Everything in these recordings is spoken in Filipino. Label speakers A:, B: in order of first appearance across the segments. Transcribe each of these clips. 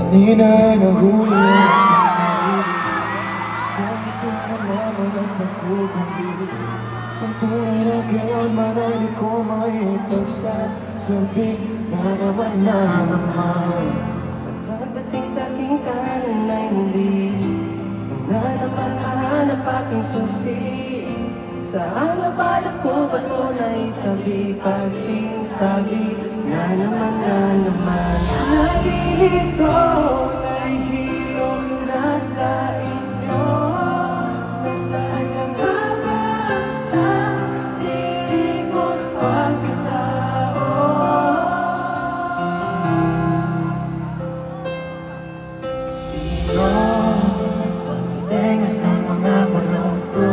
A: Kanina ay nahuli ang sarili. Kahit ito naman at nagkukulit. Ang tunay na kailanman ay di ko maipagsasabi. Na naman
B: Pagdating sa aking tahanan ay muli na naman nahanap aking susi. Saan na balak ko ba ito na itabi? Pasintabi na naman lagi nito nahihilo na sa inyo. Nasaan ang habang sa hindi ko pagkatao. Sino pagdating sa mga bulong ko?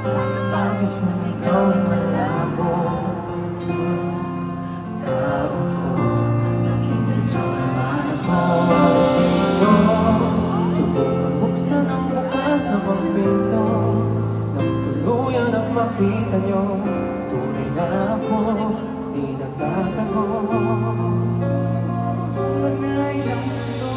B: Pagkatapos ng ikaw ay malabo. Tao ko, nakikita naman ako dito. Subukan buksan ang bukas na mga pinto. Nang tuluyan ang makita nyo, tunay na ako, di nagtatago. Namamabulan na ilang mundo.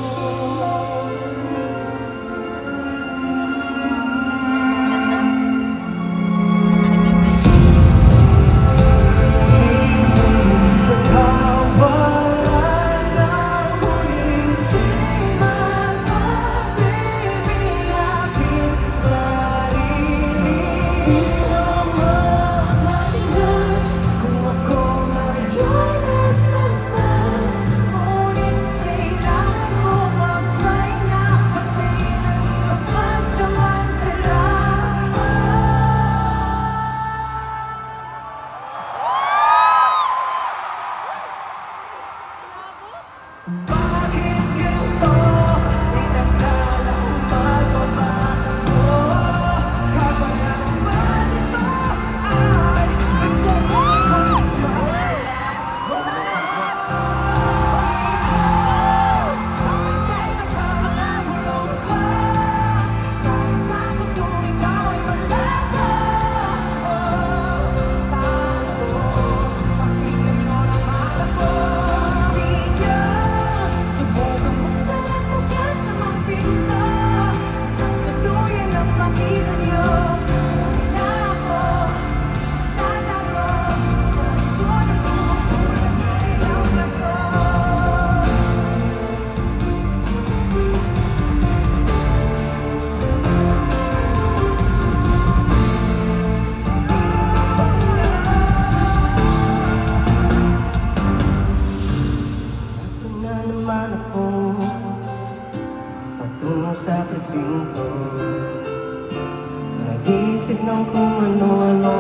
B: Patungo sa presinto, nag-iisip ng kung ano-ano.